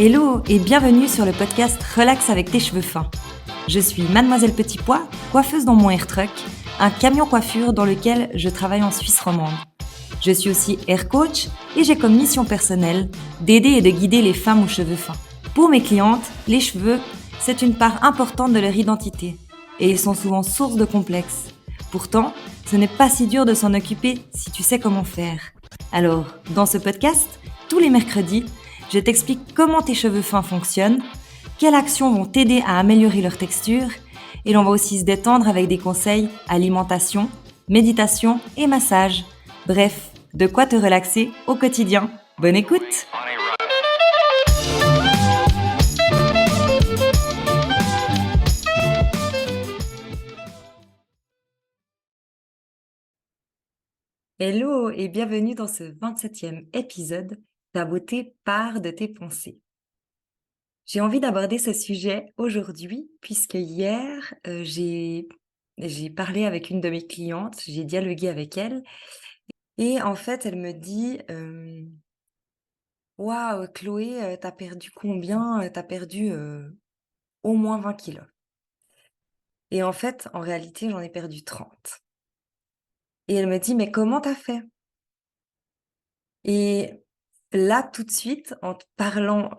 Hello et bienvenue sur le podcast Relax avec tes cheveux fins. Je suis Mademoiselle Petit Pois, coiffeuse dans mon air truck, un camion coiffure dans lequel je travaille en Suisse romande. Je suis aussi hair coach et j'ai comme mission personnelle d'aider et de guider les femmes aux cheveux fins. Pour mes clientes, les cheveux, c'est une part importante de leur identité et ils sont souvent source de complexes. Pourtant, ce n'est pas si dur de s'en occuper si tu sais comment faire. Alors, dans ce podcast, tous les mercredis, je t'explique comment tes cheveux fins fonctionnent, quelles actions vont t'aider à améliorer leur texture, et l'on va aussi se détendre avec des conseils alimentation, méditation et massage. Bref, de quoi te relaxer au quotidien. Bonne écoute! Hello et bienvenue dans ce 27e épisode Ta beauté part de tes pensées. J'ai envie d'aborder ce sujet aujourd'hui puisque hier, j'ai parlé avec une de mes clientes, j'ai dialogué avec elle et en fait, elle me dit, «Waouh Chloé, tu perdu combien?» «Tu perdu, au moins 20 kilos. Et en fait, en réalité, j'en ai perdu 30. Et elle me dit: «Mais comment t'as fait?» Et là, tout de suite, en te parlant,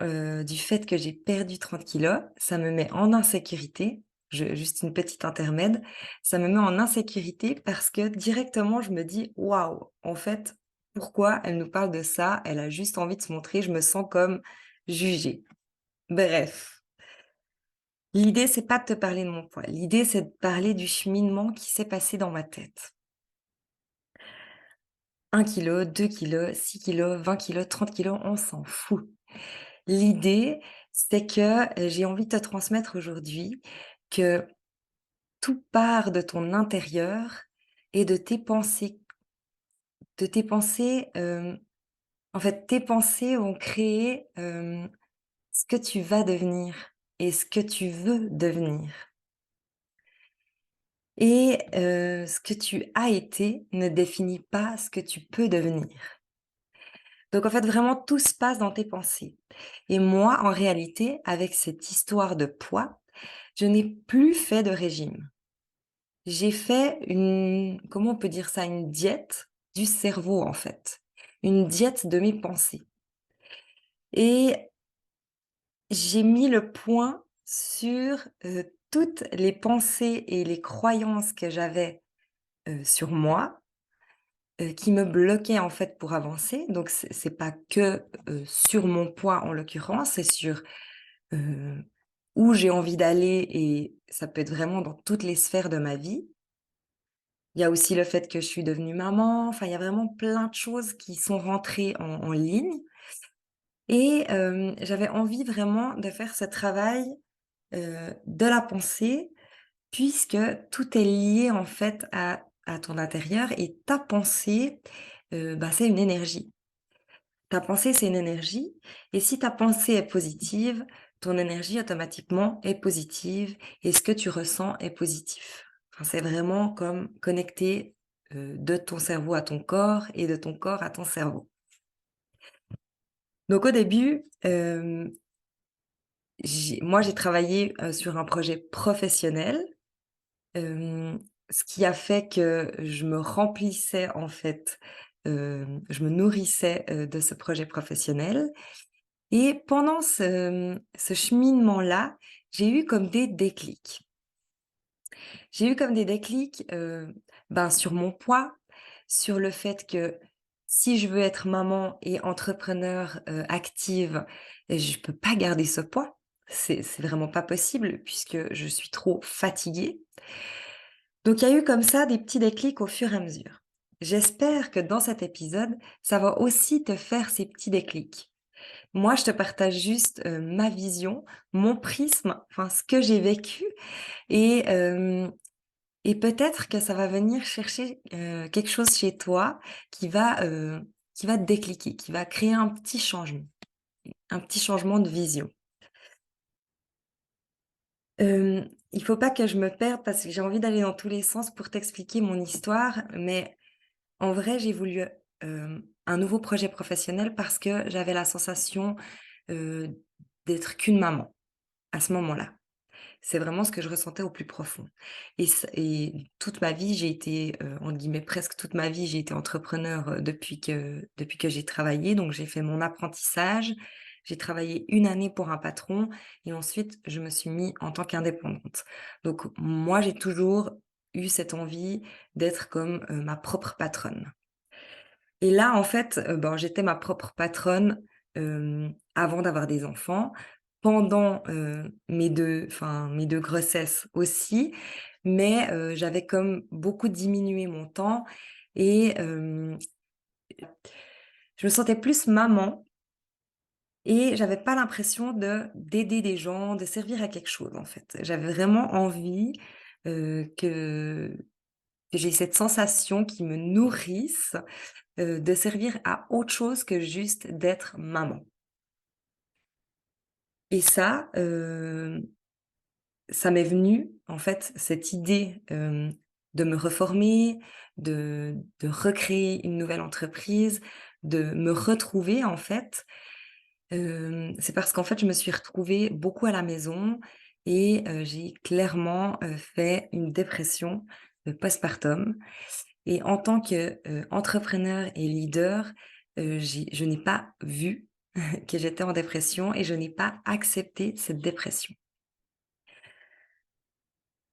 du fait que j'ai perdu 30 kilos, ça me met en insécurité. Juste une petite intermède, ça me met en insécurité parce que directement je me dis: «Waouh, en fait, pourquoi elle nous parle de ça? Elle a juste envie de se montrer, je me sens comme jugée». Bref, l'idée c'est pas de te parler de mon poids, l'idée c'est de parler du cheminement qui s'est passé dans ma tête. 1 kilo, 2 kilos, 6 kilos, 20 kilos, 30 kilos, on s'en fout. L'idée, c'est que, j'ai envie de te transmettre aujourd'hui que tout part de ton intérieur et de tes pensées. De tes pensées, en fait, tes pensées vont créer, ce que tu vas devenir et ce que tu veux devenir. Et ce que tu as été ne définit pas ce que tu peux devenir. Donc en fait, vraiment, tout se passe dans tes pensées. Et moi, en réalité, avec cette histoire de poids, je n'ai plus fait de régime. J'ai fait une, comment on peut dire ça? Une diète du cerveau, en fait. Une diète de mes pensées. Et j'ai mis le point sur, toutes les pensées et les croyances que j'avais, sur moi, qui me bloquaient, en fait, pour avancer. Donc c'est pas que, sur mon poids, en l'occurrence, c'est sur, heu, où j'ai envie d'aller et ça peut être vraiment dans toutes les sphères de ma vie. Il y a aussi le fait que je suis devenue maman, enfin, il y a vraiment plein de choses qui sont rentrées en ligne et j'avais envie vraiment de faire ce travail, de la pensée puisque tout est lié, en fait, à ton intérieur et ta pensée, bah, c'est une énergie. Ta pensée, c'est une énergie et si ta pensée est positive, ton énergie automatiquement est positive et ce que tu ressens est positif. Enfin, c'est vraiment comme connecter, de ton cerveau à ton corps et de ton corps à ton cerveau. Donc au début, j'ai travaillé, sur un projet professionnel, ce qui a fait que je me remplissais en fait, je me nourrissais, de ce projet professionnel. Et pendant ce cheminement-là, j'ai eu comme des déclics. J'ai eu comme des déclics, ben, sur mon poids, sur le fait que si je veux être maman et entrepreneur, active, je peux pas garder ce poids. C'est vraiment pas possible puisque je suis trop fatiguée. Donc il y a eu comme ça des petits déclics au fur et à mesure. J'espère que dans cet épisode, ça va aussi te faire ces petits déclics. Moi, je te partage juste, ma vision, mon prisme, enfin ce que j'ai vécu et et peut-être que ça va venir chercher, quelque chose chez toi qui va te décliquer, qui va créer un petit changement de vision. Il faut pas que je me perde parce que j'ai envie d'aller dans tous les sens pour t'expliquer mon histoire, mais en vrai, j'ai voulu, un nouveau projet professionnel parce que j'avais la sensation, d'être qu'une maman, à ce moment-là. C'est vraiment ce que je ressentais au plus profond et toute ma vie, j'ai été, entre guillemets, presque toute ma vie, j'ai été entrepreneur, depuis que j'ai travaillé. Donc j'ai fait mon apprentissage, j'ai travaillé une année pour un patron et ensuite je me suis mis en tant qu'indépendante. Donc moi, j'ai toujours eu cette envie d'être comme, ma propre patronne. Et là, en fait, ben, j'étais ma propre patronne, avant d'avoir des enfants, pendant, mes deux grossesses aussi, mais j'avais comme beaucoup diminué mon temps et je me sentais plus maman et j'avais pas l'impression d'aider des gens, de servir à quelque chose, en fait. J'avais vraiment envie, que j'ai cette sensation qui me nourrisse, de servir à autre chose que juste d'être maman. Et ça m'est venu, en fait, cette idée, de me reformer, de recréer une nouvelle entreprise, de me retrouver, en fait. C'est parce qu'en fait, je me suis retrouvée beaucoup à la maison et j'ai clairement, fait une dépression, postpartum. Et en tant que, entrepreneur et leader, je n'ai pas vu que j'étais en dépression et je n'ai pas accepté cette dépression.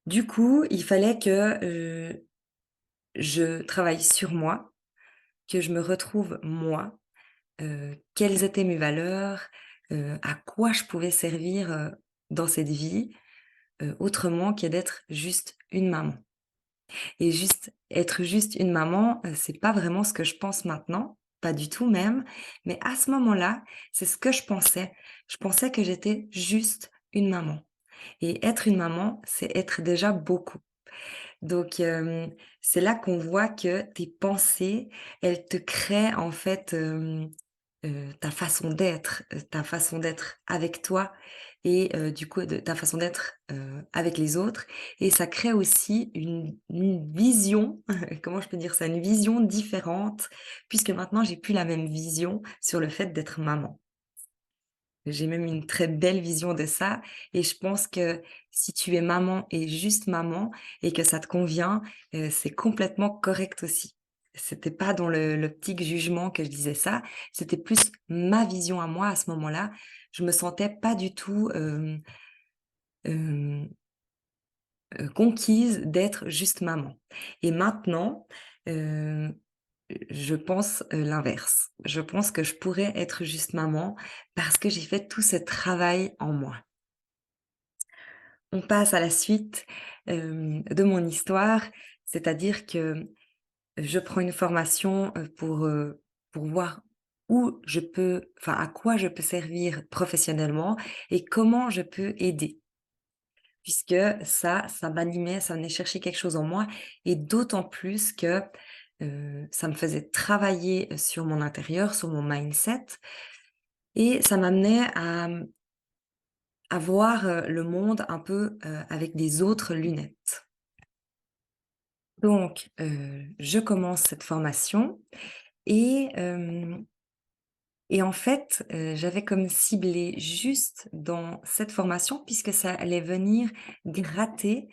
Du coup, il fallait que, je travaille sur moi, que je me retrouve moi, quelles étaient mes valeurs, à quoi je pouvais servir, dans cette vie, autrement que d'être juste une maman. Et être juste une maman, c'est pas vraiment ce que je pense maintenant, pas du tout même, mais à ce moment-là, c'est ce que je pensais. Je pensais que j'étais juste une maman et être une maman, c'est être déjà beaucoup. Donc c'est là qu'on voit que tes pensées, elles te créent en fait, ta façon d'être avec toi et du coup de ta façon d'être, avec les autres et ça crée aussi une vision, comment je peux dire ça? Une vision différente puisque maintenant j'ai plus la même vision sur le fait d'être maman. J'ai même une très belle vision de ça et je pense que si tu es maman et juste maman et que ça te convient, c'est complètement correct aussi. C'était pas dans l'optique jugement que je disais ça, c'était plus ma vision à moi à ce moment-là. Je me sentais pas du tout, hem, conquise d'être juste maman et maintenant, heu, je pense, l'inverse. Je pense que je pourrais être juste maman parce que j'ai fait tout ce travail en moi. On passe à la suite, de mon histoire, c'est-à-dire que je prends une formation, pour voir où je peux enfin, à quoi je peux servir professionnellement et comment je peux aider. Puisque ça m'animait, ça venait chercher quelque chose en moi et d'autant plus que, ça me faisait travailler sur mon intérieur, sur mon mindset et ça m'amenait à voir, le monde un peu, avec des autres lunettes. Donc, je commence cette formation et en fait, j'avais comme ciblé juste dans cette formation puisque ça allait venir gratter,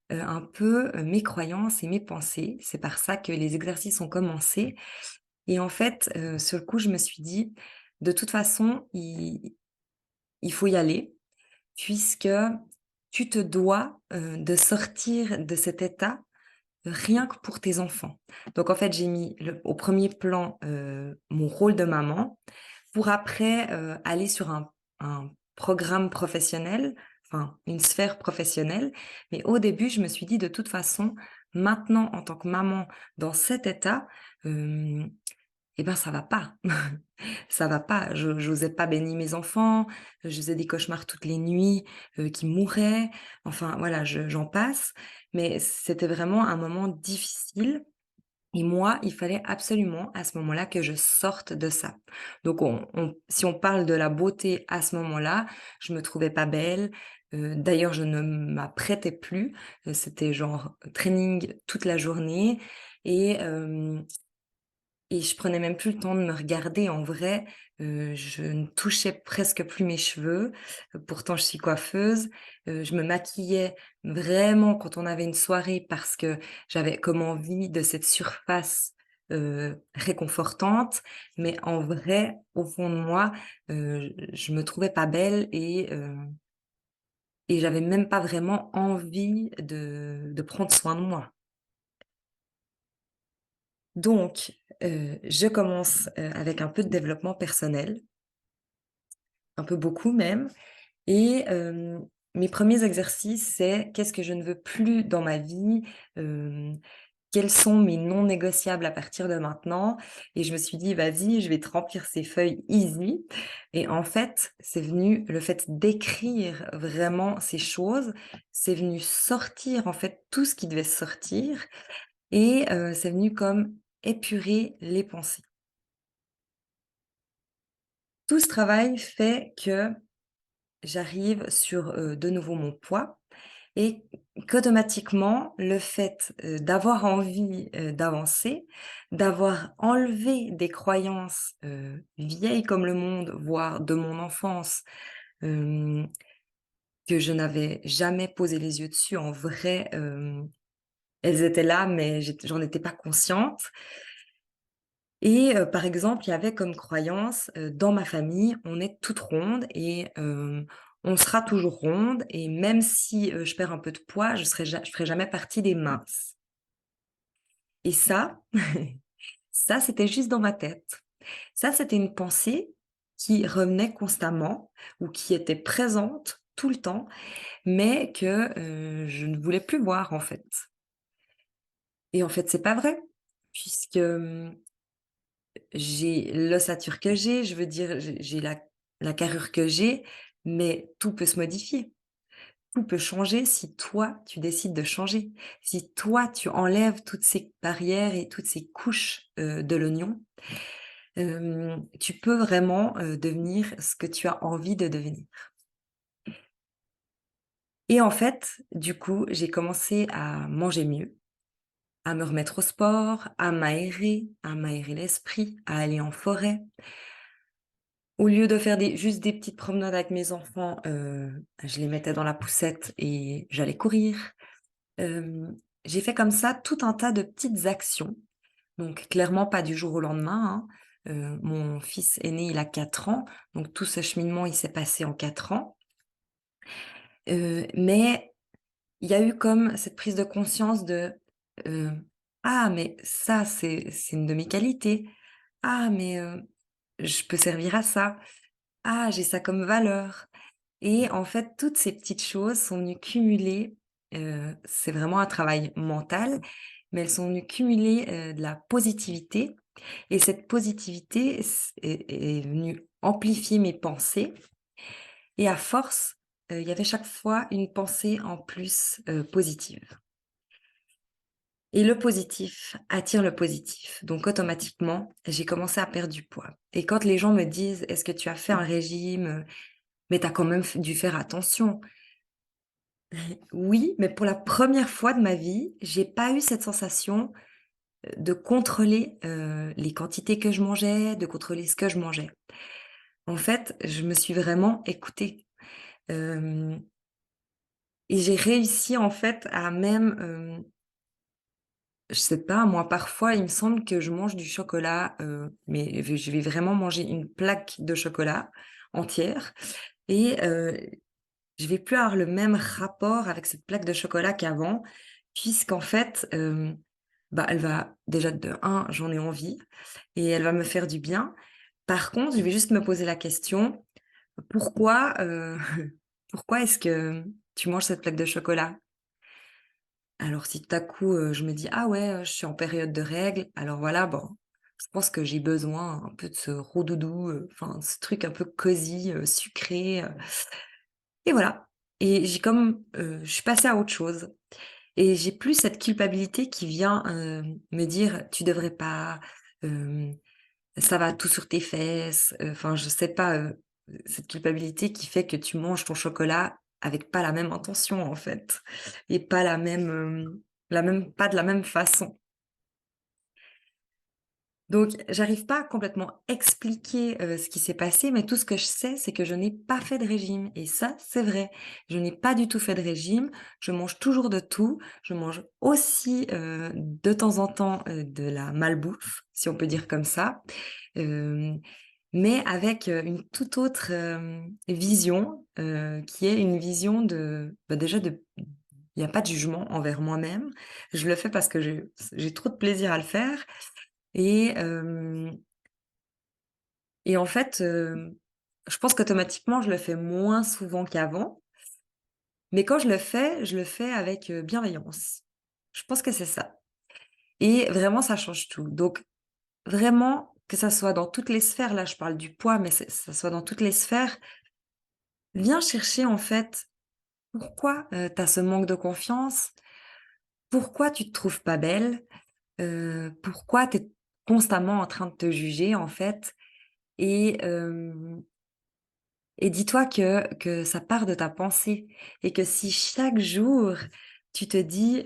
un peu, mes croyances et mes pensées. C'est par ça que les exercices ont commencé et en fait, sur le coup, je me suis dit: «De toute façon, il faut y aller puisque tu te dois, de sortir de cet état rien que pour tes enfants». Donc en fait, j'ai mis au premier plan, mon rôle de maman pour après, aller sur un programme professionnel, enfin une sphère professionnelle. Mais au début, je me suis dit: «De toute façon, maintenant en tant que maman dans cet état, hem, et ben, ça va pas. Ça va pas. Je j'osais pas bénir mes enfants, je faisais des cauchemars toutes les nuits, qui mouraient. Enfin voilà, j'en passe. Mais c'était vraiment un moment difficile et moi, il fallait absolument à ce moment-là que je sorte de ça. Donc si on parle de la beauté à ce moment-là, je me trouvais pas belle, d'ailleurs je ne m'apprêtais plus, c'était genre training toute la journée et et je prenais même plus le temps de me regarder. En vrai, je ne touchais presque plus mes cheveux, pourtant je suis coiffeuse. Je me maquillais vraiment quand on avait une soirée parce que j'avais comme envie de cette surface, réconfortante. Mais en vrai, au fond de moi, je me trouvais pas belle et j'avais même pas vraiment envie de prendre soin de moi. Donc, je commence, avec un peu de développement personnel, un peu beaucoup même et mes premiers exercices, c'est: qu'est-ce que je ne veux plus dans ma vie? Hem, Quels sont mes non négociables à partir de maintenant? Et je me suis dit: «Vas-y, je vais te remplir ces feuilles easy», et en fait, c'est venu le fait d'écrire vraiment ces choses, c'est venu sortir, en fait, tout ce qui devait sortir et c'est venu comme épurer les pensées. Tout ce travail fait que j'arrive sur, de nouveau mon poids et qu'automatiquement le fait, d'avoir envie, d'avancer, d'avoir enlevé des croyances, vieilles comme le monde, voire de mon enfance, hem, que je n'avais jamais posé les yeux dessus. En vrai, elles étaient là, mais j'en étais pas consciente. Et par exemple, il y avait comme croyance, dans ma famille, on est toutes rondes et on sera toujours rondes et même si, je perds un peu de poids, je ferai jamais partie des minces. Et ça, ça, c'était juste dans ma tête. Ça, c'était une pensée qui revenait constamment ou qui était présente tout le temps, mais que, je ne voulais plus voir, en fait. Et en fait, c'est pas vrai puisque, j'ai l'ossature que j'ai, je veux dire, j'ai la carrure que j'ai, mais tout peut se modifier. Tout peut changer si toi, tu décides de changer. Si toi, tu enlèves toutes ces barrières et toutes ces couches, de l'oignon, tu peux vraiment, devenir ce que tu as envie de devenir. Et en fait, du coup, j'ai commencé à manger mieux, à me remettre au sport, à m'aérer l'esprit, à aller en forêt. Au lieu de faire juste des petites promenades avec mes enfants, je les mettais dans la poussette et j'allais courir. Hem, j'ai fait comme ça tout un tas de petites actions, donc clairement pas du jour au lendemain, hein. Mon fils aîné, il a 4 ans, donc tout ce cheminement, il s'est passé en 4 ans. Mais il y a eu comme cette prise de conscience de, heu: «Ah mais ça, c'est une de mes qualités. Ah mais, je peux servir à ça. Ah, j'ai ça comme valeur». Et en fait, toutes ces petites choses sont venues cumuler, c'est vraiment un travail mental, mais elles sont venues cumuler, de la positivité et cette positivité est venue amplifier mes pensées et à force, il y avait chaque fois une pensée en plus, positive et le positif attire le positif. Donc automatiquement, j'ai commencé à perdre du poids et quand les gens me disent: «Est-ce que tu as fait un régime, mais tu as quand même dû faire attention». Oui, mais pour la première fois de ma vie, j'ai pas eu cette sensation, de contrôler, les quantités que je mangeais, de contrôler ce que je mangeais. En fait, je me suis vraiment écoutée, hem et j'ai réussi en fait à même, je sais pas moi, parfois il me semble que je mange du chocolat, mais je vais vraiment manger une plaque de chocolat entière et je vais plus avoir le même rapport avec cette plaque de chocolat qu'avant, puisqu'en fait, bah, elle va déjà de un, j'en ai envie et elle va me faire du bien. Par contre, je vais juste me poser la question: «Pourquoi, pourquoi est-ce que tu manges cette plaque de chocolat?» Alors si tout à coup, je me dis: «Ah ouais, je suis en période de règles», alors voilà, bon, je pense que j'ai besoin un peu de ce roux-doudou, enfin ce truc un peu cosy, sucré, et voilà. Et j'ai comme, je suis passée à autre chose et j'ai plus cette culpabilité qui vient, me dire: «Tu devrais pas, hem, ça va tout sur tes fesses», enfin je sais pas, cette culpabilité qui fait que tu manges ton chocolat avec pas la même intention en fait et pas la même, pas de la même façon. Donc j'arrive pas à complètement expliquer, ce qui s'est passé, mais tout ce que je sais, c'est que je n'ai pas fait de régime et ça, c'est vrai. Je n'ai pas du tout fait de régime, je mange toujours de tout. Je mange aussi, de temps en temps, de la malbouffe, si on peut dire comme ça, hem, mais avec, une toute autre, vision, qui est une vision de, bah, déjà de il y a pas de jugement envers moi-même. Je le fais parce que j'ai trop de plaisir à le faire et en fait, je pense qu'automatiquement, je le fais moins souvent qu'avant, mais quand je le fais avec, bienveillance. Je pense que c'est ça et vraiment ça change tout. Donc vraiment, que ça soit dans toutes les sphères, là je parle du poids, mais ça soit dans toutes les sphères, viens chercher en fait pourquoi, tu as ce manque de confiance, pourquoi tu te trouves pas belle, pourquoi tu es constamment en train de te juger en fait et dis-toi que ça part de ta pensée et que si chaque jour tu te dis,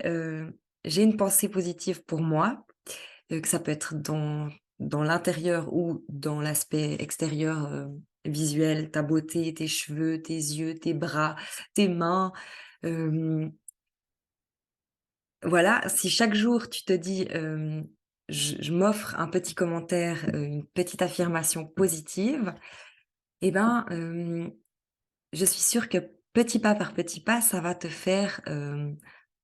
«J'ai une pensée positive pour moi», que ça peut être dans l'intérieur ou dans l'aspect extérieur, visuel, ta beauté, tes cheveux, tes yeux, tes bras, tes mains, hem, voilà, si chaque jour tu te dis, «Je m'offre un petit commentaire, une petite affirmation positive» et ben, je suis sûre que petit pas par petit pas, ça va te faire,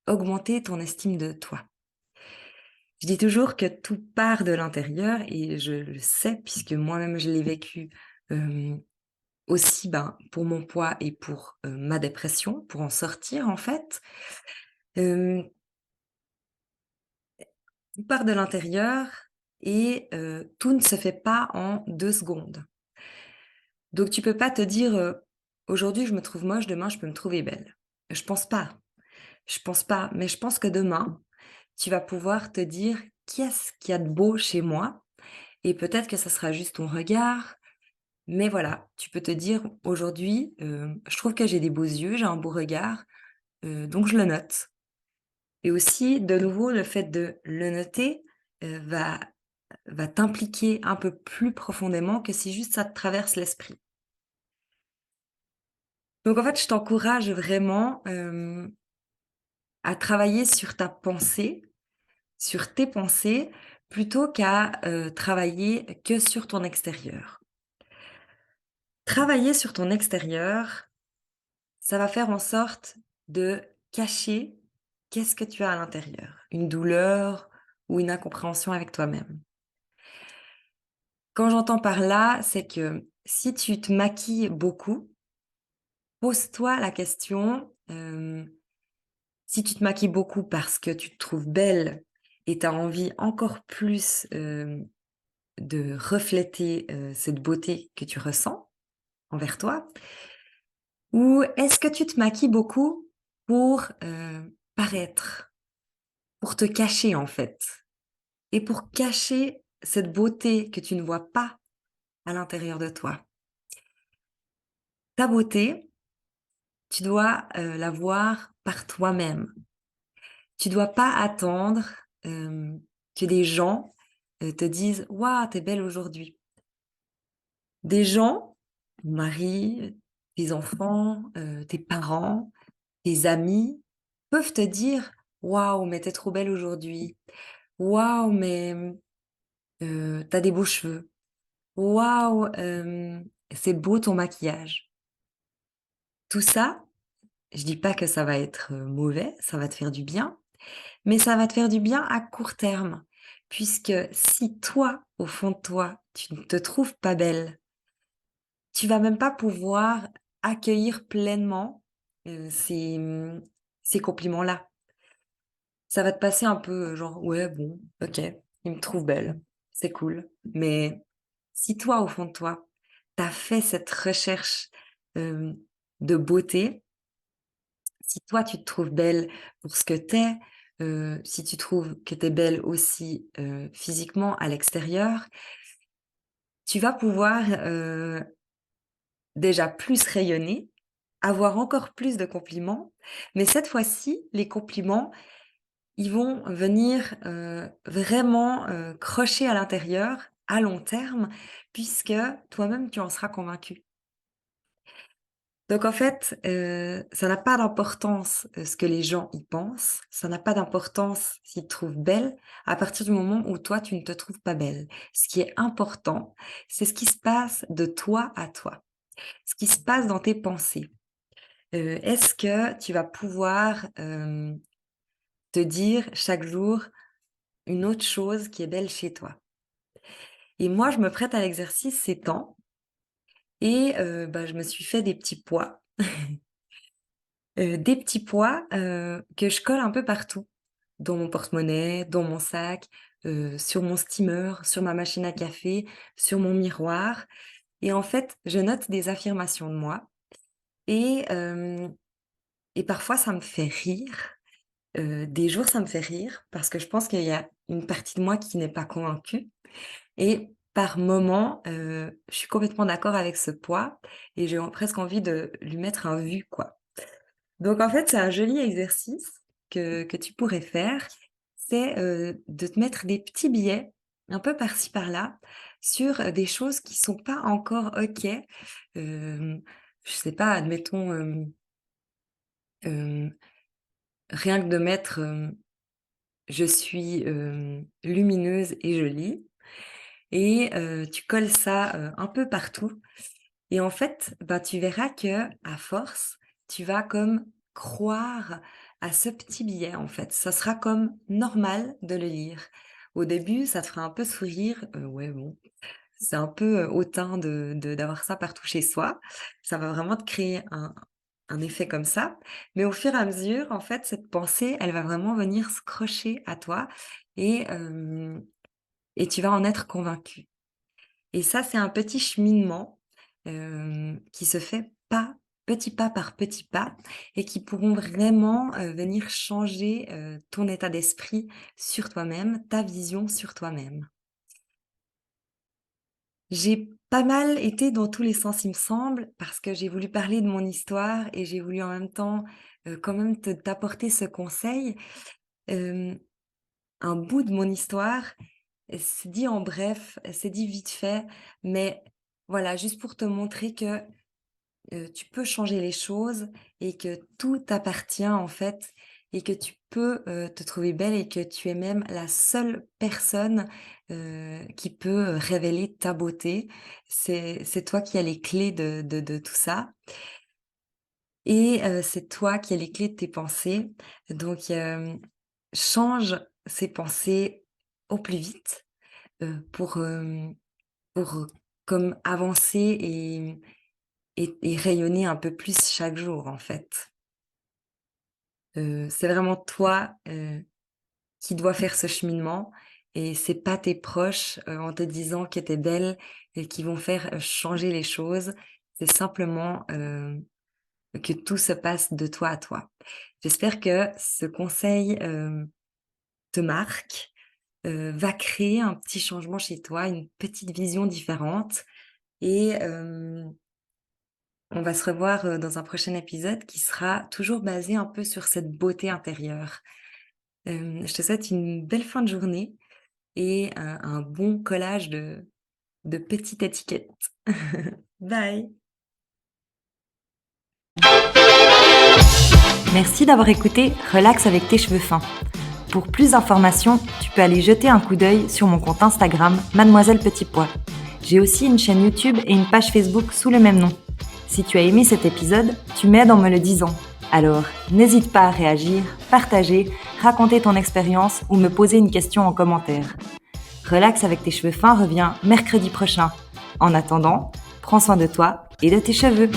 augmenter ton estime de toi. Je dis toujours que tout part de l'intérieur et je le sais puisque moi-même je l'ai vécu, hem, aussi, ben, pour mon poids et pour, ma dépression, pour en sortir en fait. Hem, Tout part de l'intérieur et tout ne se fait pas en 2 secondes. Donc tu peux pas te dire, «Aujourd'hui je me trouve moche, demain je peux me trouver belle». Je pense pas. Je pense pas, mais je pense que demain, tu vas pouvoir te dire: «Qu'est-ce qu'il y a de beau chez moi?» et peut-être que ça sera juste ton regard, mais voilà, tu peux te dire: «Aujourd'hui, je trouve que j'ai des beaux yeux, j'ai un beau regard, donc je le note» et aussi, de nouveau, le fait de le noter, va t'impliquer un peu plus profondément que si juste ça te traverse l'esprit. Donc en fait, je t'encourage vraiment, à travailler sur ta pensée, sur tes pensées, plutôt qu'à, travailler que sur ton extérieur. Travailler sur ton extérieur, ça va faire en sorte de cacher qu'est-ce que tu as à l'intérieur, une douleur ou une incompréhension avec toi-même. Quand j'entends par là, c'est que si tu te maquilles beaucoup, pose-toi la question, si tu te maquilles beaucoup parce que tu te trouves belle et tu as envie encore plus, de refléter, cette beauté que tu ressens envers toi? Ou est-ce que tu te maquilles beaucoup pour, paraître, pour te cacher en fait et pour cacher cette beauté que tu ne vois pas à l'intérieur de toi? Ta beauté, tu dois, la voir par toi-même. Tu dois pas attendre, que des gens, te disent: «Waouh, tu es belle aujourd'hui». Des gens, ton mari, tes enfants, tes parents, tes amis peuvent te dire: «Waouh, mais tu es trop belle aujourd'hui. Waouh, mais, tu des beaux cheveux. Waouh, c'est beau ton maquillage». Tout ça, je dis pas que ça va être, mauvais, ça va te faire du bien, mais ça va te faire du bien à court terme. Puisque si toi, au fond de toi, tu ne te trouves pas belle, tu vas même pas pouvoir accueillir pleinement, ces compliments-là. Ça va te passer un peu, genre: «Ouais, bon, OK, il me trouve belle, c'est cool». Mais si toi, au fond de toi, tu as fait cette recherche, hem, de beauté, si toi, tu te trouves belle pour ce que tu es, si tu trouves que tu es belle aussi, physiquement à l'extérieur, tu vas pouvoir, déjà plus rayonner, avoir encore plus de compliments, mais cette fois-ci, les compliments, ils vont venir, vraiment, crocher à l'intérieur, à long terme, puisque toi-même tu en seras convaincu. Donc en fait, ça n'a pas d'importance, ce que les gens y pensent, ça n'a pas d'importance s'ils te trouvent belle, à partir du moment où toi tu ne te trouves pas belle. Ce qui est important, c'est ce qui se passe de toi à toi, ce qui se passe dans tes pensées. Est-ce que tu vas pouvoir, te dire chaque jour une autre chose qui est belle chez toi? Et moi, je me prête à l'exercice ces temps et bah, je me suis fait des petits pois. Des petits pois, que je colle un peu partout, dans mon porte-monnaie, dans mon sac, sur mon steamer, sur ma machine à café, sur mon miroir et en fait, je note des affirmations de moi et et parfois ça me fait rire. Des jours, ça me fait rire parce que je pense qu'il y a une partie de moi qui n'est pas convaincue et par moments, je suis complètement d'accord avec ce poids et j'ai presque envie de lui mettre un vu, quoi. Donc en fait, c'est un joli exercice que tu pourrais faire, c'est, de te mettre des petits billets, un peu par-ci par-là, sur, des choses qui sont pas encore OK. Je sais pas, admettons, hem, rien que de mettre, «Je suis, lumineuse et jolie» et tu colles ça, un peu partout et en fait, bah, tu verras que à force, tu vas comme croire à ce petit billet, en fait. Ça sera comme normal de le lire. Au début, ça te fera un peu sourire, ouais, bon, c'est un peu, hautain de d'avoir ça partout chez soi. Ça va vraiment te créer un effet comme ça. Mais au fur et à mesure, en fait, cette pensée, elle va vraiment venir se crocher à toi et et tu vas en être convaincu. Et ça, c'est un petit cheminement, qui se fait petit pas par petit pas et qui pourront vraiment, venir changer, ton état d'esprit sur toi-même, ta vision sur toi-même. J'ai pas mal été dans tous les sens, il me semble, parce que j'ai voulu parler de mon histoire et j'ai voulu en même temps, quand même t'apporter ce conseil. Hem, un bout de mon histoire, c'est dit en bref, c'est dit vite fait, mais voilà, juste pour te montrer que tu peux changer les choses et que tout t'appartient en fait et que tu peux, te trouver belle et que tu es même la seule personne, qui peut, révéler ta beauté. C'est toi qui as les clés de tout ça et c'est toi qui as les clés de tes pensées. Donc change ces pensées au plus vite, pour, pour, comme avancer et rayonner un peu plus chaque jour, en fait. C'est vraiment toi, qui dois faire ce cheminement et c'est pas tes proches, en te disant que tu es belle et qui vont faire, changer les choses. C'est simplement, que tout se passe de toi à toi. J'espère que ce conseil, te marque, va créer un petit changement chez toi, une petite vision différente et on va se revoir, dans un prochain épisode qui sera toujours basé un peu sur cette beauté intérieure. Je te souhaite une belle fin de journée et un bon collage de petites étiquettes. Bye. Merci d'avoir écouté Relax avec tes cheveux fins. Pour plus d'informations, tu peux aller jeter un coup d'œil sur mon compte Instagram Mademoiselle Petit Pois. J'ai aussi une chaîne YouTube et une page Facebook sous le même nom. Si tu as aimé cet épisode, tu m'aides en me le disant. Alors, n'hésite pas à réagir, partager, raconter ton expérience ou me poser une question en commentaire. Relax avec tes cheveux fins revient mercredi prochain. En attendant, prends soin de toi et de tes cheveux.